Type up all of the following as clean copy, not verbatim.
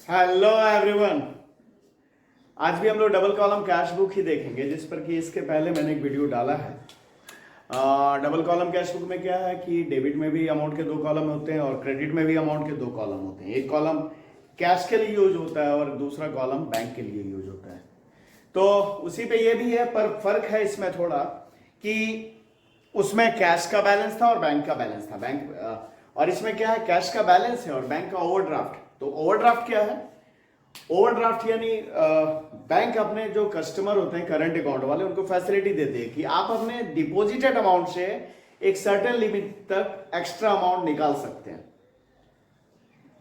Hello everyone. आज भी हम लोग डबल कॉलम कैश बुक ही देखेंगे, जिस पर कि इसके पहले मैंने एक वीडियो डाला है। डबल कॉलम कैश बुक में क्या है कि डेबिट में भी अमाउंट के दो कॉलम होते हैं और क्रेडिट में भी अमाउंट के दो कॉलम होते हैं। एक कॉलम कैश के लिए यूज होता है और दूसरा कॉलम बैंक के लिए यूज होता है। तो उसी पे ये भी है, पर फर्क है इसमें थोड़ा कि उसमें कैश का बैलेंस था और बैंक का बैलेंस था। और इसमें क्या है, कैश का बैलेंस है और बैंक का ओवरड्राफ्ट। तो ओवरड्राफ्ट क्या है? ओवरड्राफ्ट यानी बैंक अपने जो कस्टमर होते हैं करंट अकाउंट वाले, उनको फैसिलिटी देते हैं कि आप अपने डिपॉजिटेड अमाउंट से एक सर्टेन लिमिट तक एक्स्ट्रा अमाउंट निकाल सकते हैं।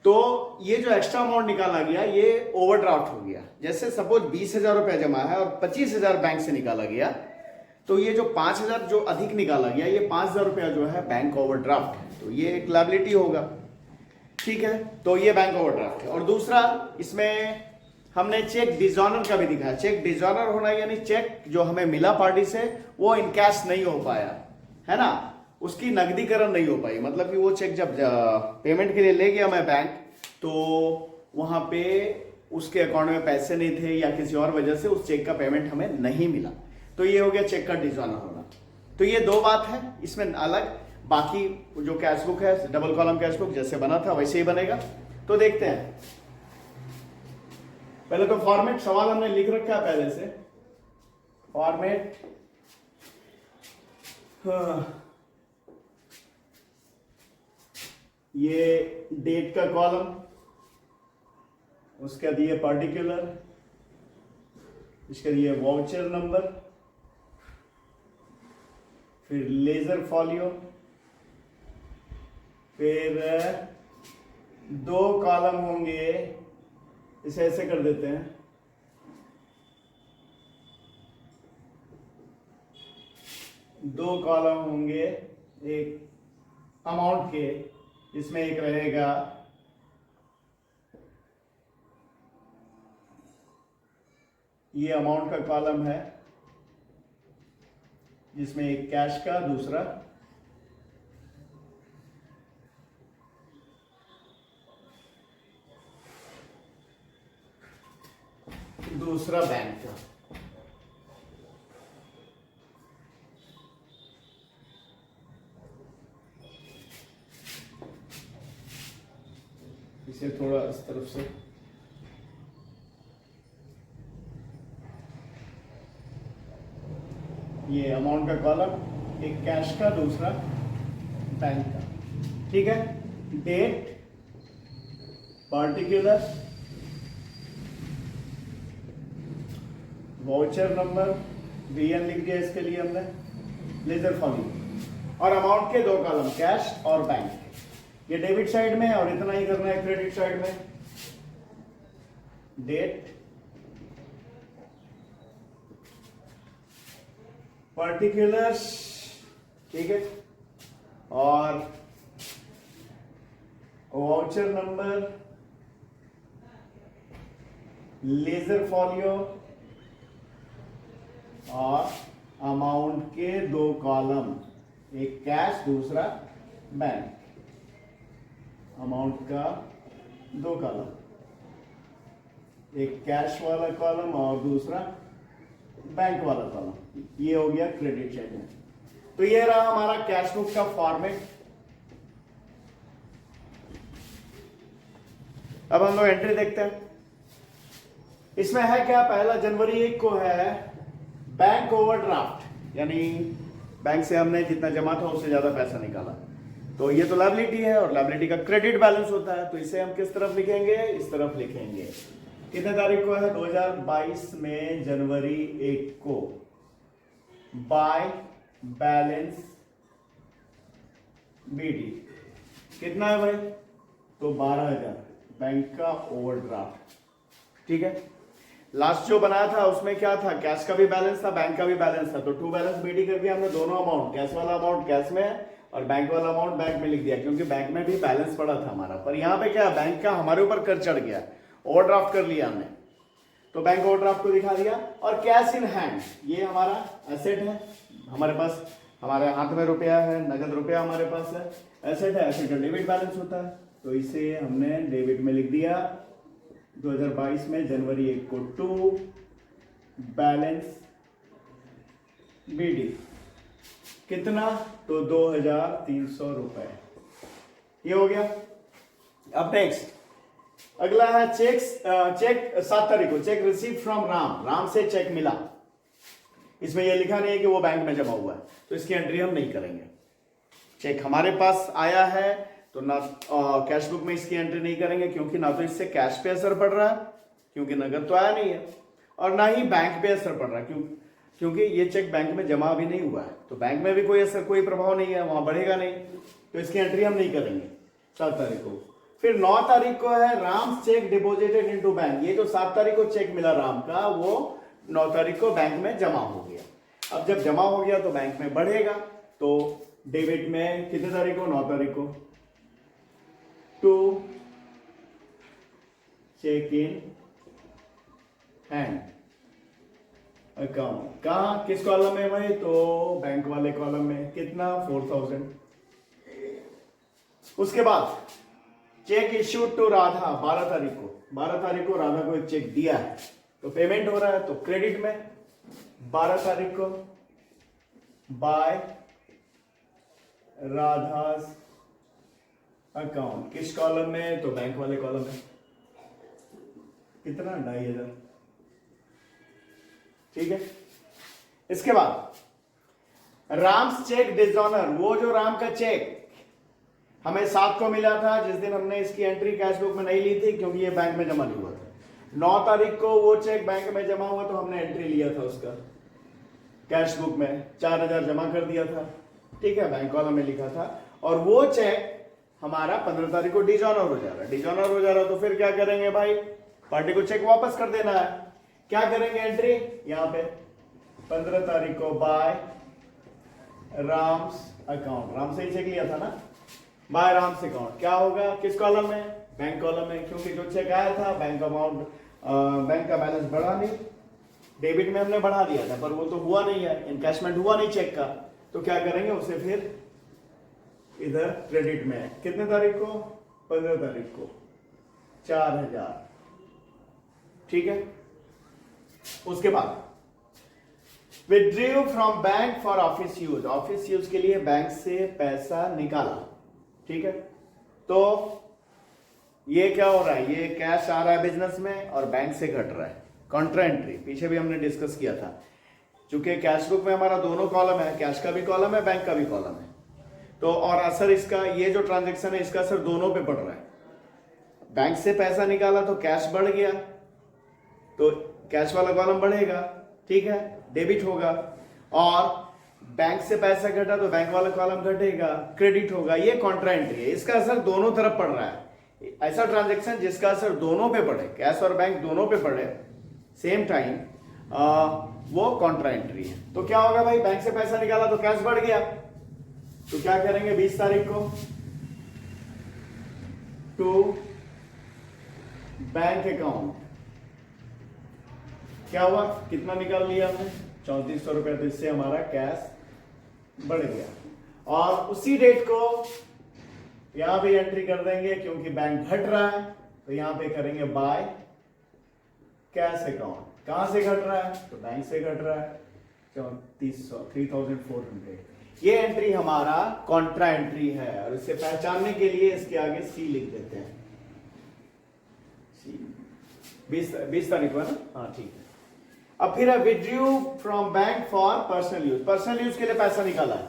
तो ये जो एक्स्ट्रा अमाउंट निकाला गया ये ओवरड्राफ्ट हो गया। जैसे सपोज 20,000 रुपया जमा है और 25,000 बैंक से निकाला गया, तो ये जो 5,000 जो अधिक निकाला गया, ये 5,000 रुपया जो है बैंक ओवरड्राफ्ट है। तो ये एक लायबिलिटी होगा, ठीक है। तो ये बैंक ओवरड्राफ्ट है। और दूसरा इसमें हमने चेक डिजॉनर का भी दिखाया। चेक डिजॉनर होना यानी चेक जो हमें मिला पार्टी से वो इन कैश नहीं हो पाया, है ना, उसकी नकदीकरण नहीं हो पाई। मतलब कि वो चेक जब पेमेंट के लिए ले गया मैं बैंक, तो वहां पे उसके अकाउंट में पैसे नहीं थे या किसी और वजह से उस चेक का पेमेंट हमें नहीं मिला। तो ये हो गया चेक का डिजॉनर होना। तो ये दो बात है इसमें अलग। बाकी जो कैश बुक है, डबल कॉलम कैश बुक जैसे बना था वैसे ही बनेगा। तो देखते हैं। पहले तो फॉर्मेट सवाल हमने लिख रखा है पहले से। फॉर्मेट ये डेट का कॉलम, उसके बाद ये पर्टिकुलर, इसके लिए वाउचर नंबर, फिर लेजर फॉलियो, फिर दो कॉलम होंगे, इसे ऐसे कर देते हैं, दो कॉलम होंगे एक अमाउंट के, इसमें एक रहेगा ये अमाउंट का कॉलम है जिसमें एक कैश का, दूसरा बैंक का। इसे थोड़ा इस तरफ से, ये अमाउंट का कॉलम, एक कैश का, दूसरा बैंक का, ठीक है। Date, particular, voucher number, VN लिख दिया इसके लिए हमने, लेजर फॉलियो, और अमाउंट के दो कॉलम कैश और बैंक। ये डेबिट साइड में है और इतना ही करना है क्रेडिट साइड में। डेट, पर्टिकुलर्स, ठीक है, और वाउचर नंबर, लेजर फॉलियो और अमाउंट के दो कॉलम, एक कैश, दूसरा बैंक। अमाउंट का दो कॉलम, एक कैश वाला कॉलम और दूसरा बैंक वाला कॉलम। ये हो गया क्रेडिट साइड में। तो ये रहा हमारा कैश बुक का फॉर्मेट। अब हम लोग एंट्री देखते हैं। इसमें है क्या, पहला जनवरी 1 को है बैंक ओवरड्राफ्ट, यानी बैंक से हमने जितना जमा था उससे ज्यादा पैसा निकाला। तो ये तो लायबिलिटी है और लायबिलिटी का क्रेडिट बैलेंस होता है। तो इसे हम किस तरफ लिखेंगे, इस तरफ लिखेंगे। कितने तारीख को है, 2022 में जनवरी 1 को, बाय बैलेंस BD कितना है भाई, तो 12,000 बैंक का ओवरड्राफ्ट, ठीक है। लास्ट जो बनाया था उसमें क्या था, कैश का भी बैलेंस था, बैंक का भी बैलेंस था। तो टू बैलेंस BD करके हमने दोनों अमाउंट, कैश वाला अमाउंट कैश में और बैंक वाला अमाउंट बैंक में लिख दिया, क्योंकि बैंक में भी बैलेंस पड़ा था हमारा। पर यहाँ पे क्या, बैंक का हमारे ऊपर कर चढ़ गया, ओवरड्राफ्ट कर लिया हमने, तो बैंक ओवरड्राफ्ट को दिखा दिया। और कैश इन हैंड, ये हमारा एसेट है, हमारे पास, हमारे हाथ में रुपया है, नगद रुपया हमारे पास है, एसेट है। एसेट का डेबिट बैलेंस होता है, तो इसे हमने डेबिट में लिख दिया, 2022 में जनवरी 1 को टू बैलेंस बीडी कितना, तो 2300 रुपए। ये हो गया। अब नेक्स्ट अगला है चेक 7 तारीख को cheque receive from Ram, Ram से चेक मिला। इसमें यह लिखा नहीं है कि वो बैंक में जमा हुआ है, तो इसकी एंट्री हम नहीं करेंगे। चेक हमारे पास आया है तो ना कैश बुक में इसकी एंट्री नहीं करेंगे, क्योंकि ना तो इससे कैश पे असर पड़ रहा है क्योंकि नगद तो आया नहीं है, और ना ही बैंक पे असर पड़ रहा है क्योंकि ये चेक बैंक में जमा भी नहीं हुआ है, तो बैंक में भी कोई असर, कोई प्रभाव नहीं है, वहां बढ़ेगा नहीं, तो इसकी एंट्री हम नहीं करेंगे 7 तारीख को। फिर 9 तारीख को है Ram check deposited into bank. ये जो 7 तारीख को चेक मिला राम का, वो 9 तारीख को बैंक में जमा हो गया। अब जब जमा हो गया तो बैंक में बढ़ेगा, तो डेबिट में कितने तारीख को, 9 तारीख को to cheque in hand account, कहा किस कॉलम में भाई, तो बैंक वाले कॉलम में, कितना 4000। उसके बाद चेक इश्यूड टू राधा 12 तारीख को, 12 तारीख को राधा को एक चेक दिया है तो पेमेंट हो रहा है, तो क्रेडिट में 12 तारीख को बाय राधास अकाउंट, किस कॉलम में, तो बैंक वाले कॉलम में, कितना 2500। ठीक है। इसके बाद राम्स चेक डिसऑनर, वो जो राम का चेक हमें 7 को मिला था, जिस दिन हमने इसकी एंट्री कैश बुक में नहीं ली थी क्योंकि ये बैंक में जमा नहीं हुआ था। 9 तारीख को वो चेक बैंक में जमा हुआ तो हमने एंट्री लिया था उसका कैश बुक में, 4000 जमा कर दिया था। ठीक है, बैंक कॉलम में लिखा था, और वो चेक हमारा 15 तारीख को डिसऑनर हो जा रहा है। डिसऑनर हो जा रहा है तो फिर क्या करेंगे भाई, पार्टी को चेक वापस कर देना है। क्या करेंगे एंट्री, यहां पे 15 तारीख को बाय राम्स अकाउंट, राम से ही चेक लिया था ना, बाय राम्स अकाउंट। क्या होगा, किस कॉलम में, बैंक कॉलम में, क्योंकि जो चेक आया था बैंक अमाउंट, बैंक का बैलेंस बढ़ा नहीं, डेबिट में हमने बढ़ा दिया था पर वो तो हुआ नहीं है, इनकैशमेंट हुआ नहीं चेक का, तो क्या करेंगे उसे फिर इधर क्रेडिट में, कितने तारीख को, 15 तारीख को 4000। ठीक है। उसके बाद withdrew from bank for office use, office use के लिए बैंक से पैसा निकाला। ठीक है, तो ये क्या हो रहा है, ये कैश आ रहा है बिजनेस में और बैंक से घट रहा है, कॉन्ट्रा एंट्री, पीछे भी हमने डिस्कस किया था। चूंकि कैश बुक में हमारा दोनों कॉलम है, कैश का भी कॉलम है, बैंक का भी कॉलम है, तो और असर इसका, ये जो ट्रांजैक्शन है इसका असर दोनों पे पड़ रहा है। बैंक से पैसा निकाला तो कैश बढ़ गया, तो कैश वाला कॉलम बढ़ेगा। ठीक है, डेबिट होगा, और बैंक से पैसा घटा तो बैंक वाला कॉलम घटेगा, क्रेडिट होगा। ये कॉन्ट्रा एंट्री है, इसका असर दोनों तरफ पड़ रहा है। ऐसा ट्रांजैक्शन जिसका असर दोनों पे पड़े, कैश और बैंक दोनों पे पड़े सेम टाइम, वो कॉन्ट्रा एंट्री है। तो क्या होगा भाई, बैंक से पैसा निकाला तो कैश बढ़ गया, तो क्या करेंगे 20 तारीख को टू बैंक अकाउंट, क्या हुआ, कितना निकाल लिया हमने, 3400 रुपए, तो इससे हमारा कैश बढ़ गया। और उसी डेट को यहां पे एंट्री कर देंगे, क्योंकि बैंक घट रहा है तो यहां पे करेंगे बाय कैश अकाउंट। कहां से घट रहा है, तो बैंक से घट रहा है, 3400। ये एंट्री हमारा कॉन्ट्रा एंट्री है, और इसे पहचानने के लिए इसके आगे सी लिख देते हैं। 20 तारीख को है ना, हाँ ठीक है। अब फिर है withdrew from bank for personal use, personal use के लिए पैसा निकाला है,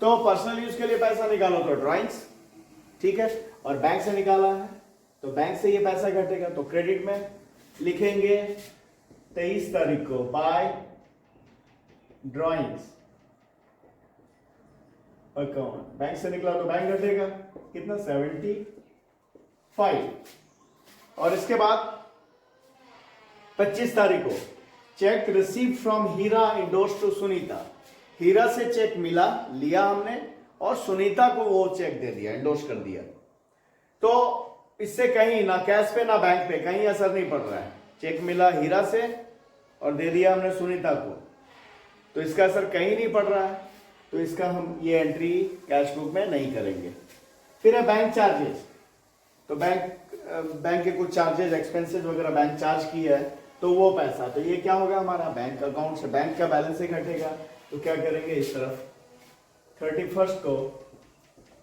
तो पर्सनल यूज के लिए पैसा निकालो तो ड्राइंग्स। ठीक है, और बैंक से निकाला है तो बैंक से ये पैसा घटेगा, तो क्रेडिट में लिखेंगे 23 तारीख को बाय ड्राइंग्स अकाउंट। बैंक से निकला तो बैंक घटेगा, कितना 75। और इसके बाद 25 तारीख को cheque receive from Heera endorse to Sunita, Heera से चेक मिला, लिया हमने, और सुनीता को वो चेक दे दिया, इंडोर्स कर दिया। तो इससे कहीं ना कैश पे ना बैंक पे कहीं असर नहीं पड़ रहा है, चेक मिला हीरा से और दे दिया हमने सुनीता को, तो इसका असर कहीं नहीं पड़ रहा है, तो इसका हम ये एंट्री कैश बुक में नहीं करेंगे। फिर है बैंक चार्जेस, तो बैंक बैंक के कुछ चार्जेस एक्सपेंसेस वगैरह बैंक चार्ज किया है तो वो पैसा, तो ये क्या होगा हमारा बैंक अकाउंट से बैंक का बैलेंस ही घटेगा। तो क्या करेंगे इस तरफ 31st को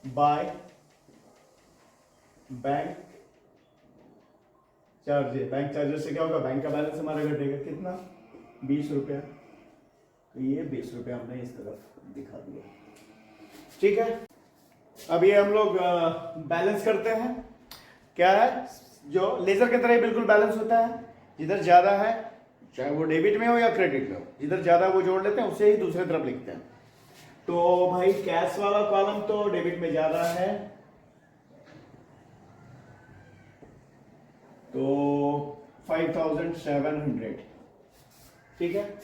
by bank charges, bank charges से क्या होगा बैंक का बैलेंस हमारा घटेगा कितना 20 रुपया, तो ये 20 रुपया हमने इस तरफ दिखा दिया। ठीक है, अब ये हम लोग बैलेंस करते हैं। क्या है जो लेजर की तरह ही बिल्कुल बैलेंस होता है, जिधर ज्यादा है चाहे वो डेबिट में हो या क्रेडिट में हो, जिधर ज्यादा वो जोड़ लेते हैं उसे ही दूसरे तरफ लिखते हैं। तो भाई कैश वाला कॉलम तो डेबिट में ज्यादा है, तो 5700, ठीक है,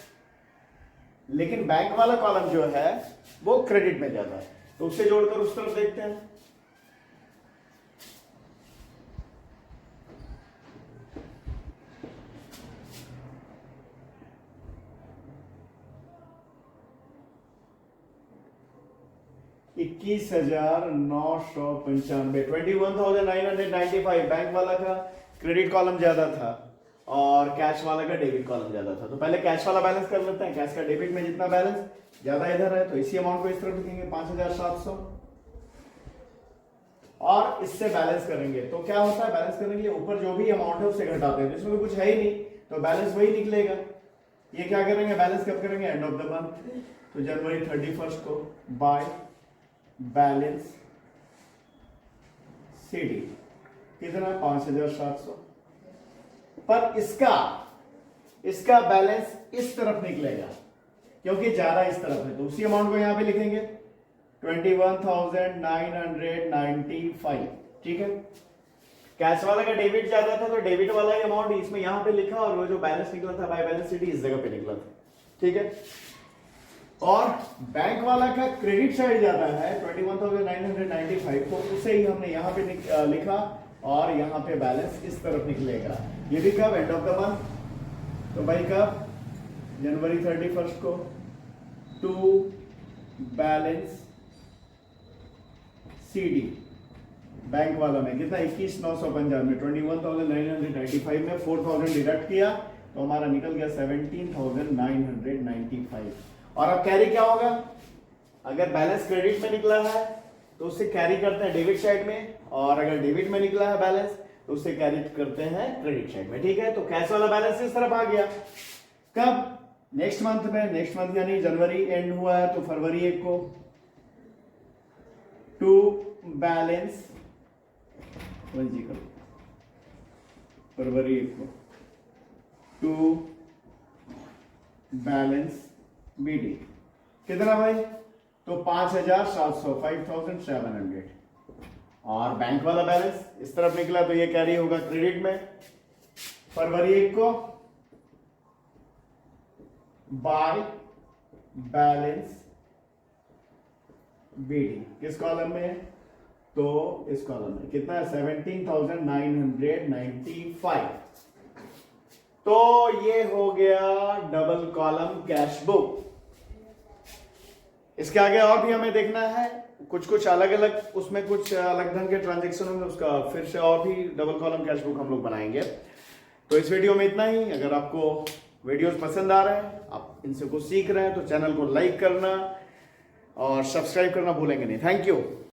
लेकिन बैंक वाला कॉलम जो है वो क्रेडिट में ज्यादा है, तो उससे जोड़कर उस तरफ देखते हैं। $21,995, 21,995 बैंक वाला का क्रेडिट कॉलम ज्यादा था और कैश वाला का डेबिट कॉलम ज्यादा था। तो पहले कैश वाला बैलेंस कर लेते हैं। कैश का डेबिट में जितना बैलेंस ज्यादा इधर है तो इसी अमाउंट को इस तरफ लिखेंगे 5,700 और इससे बैलेंस करेंगे। तो क्या होता है बैलेंस करने के लिए ऊपर जो भी अमाउंट है उससे घटाते हैं, इसमें तो कुछ है ही नहीं तो बैलेंस वही निकलेगा। ये क्या करेंगे बैलेंस कब करेंगे एंड ऑफ द मंथ, तो जनवरी 31st को बाय बैलेंस सीडी कितना 5,700, पर इसका बैलेंस इस तरफ निकलेगा क्योंकि ज्यादा इस तरफ है, तो उसी अमाउंट को यहां पे लिखेंगे 21,995, ठीक है। कैश वाला का डेबिट ज्यादा था तो डेबिट वाला ही अमाउंट इसमें यहां पे लिखा और वो जो बैलेंस निकला था बाय बैलेंस सीडी इस जगह पे निकला था, ठीक है। और बैंक वाला का क्रेडिट साइड ज्यादा है 21,995, तो उसे ही हमने यहां पे लिखा और यहां पे बैलेंस इस तरफ निकलेगा। ये भी कब एंड ऑफ द मंथ, तो भाई कब जनवरी 31st को टू बैलेंस सीडी बैंक वाला में कितना 21,995 में 21,995 में 4,000 डिडक्ट किया तो हमारा निकल गया 17,995। और अब कैरी क्या होगा, अगर बैलेंस क्रेडिट में निकला है तो उससे कैरी करते हैं डेबिट साइड में, और अगर डेबिट में निकला है बैलेंस तो उससे कैरी करते हैं क्रेडिट साइड में, ठीक है। तो कैश वाला बैलेंस इस तरफ आ गया। कब नेक्स्ट मंथ में, नेक्स्ट मंथ यानी जनवरी एंड हुआ है तो फरवरी 1 को टू बैलेंस फरवरी 1 को टू बैलेंस बीडी कितना भाई, तो 5,700 5,700। और बैंक वाला बैलेंस इस तरफ निकला तो ये कैरी होगा क्रेडिट में फरवरी 1 को बाय बैलेंस बीडी किस कॉलम में, तो इस कॉलम में कितना है 17,995। तो ये हो गया डबल कॉलम कैश बुक। इसके आगे और भी हमें देखना है कुछ अलग अलग, उसमें कुछ अलग ढंग के ट्रांजेक्शन होंगे, उसका फिर से और भी डबल कॉलम कैश बुक हम लोग बनाएंगे। तो इस वीडियो में इतना ही। अगर आपको वीडियोस पसंद आ रहे हैं, आप इनसे कुछ सीख रहे हैं, तो चैनल को लाइक करना और सब्सक्राइब करना भूलेंगे नहीं। Thank you.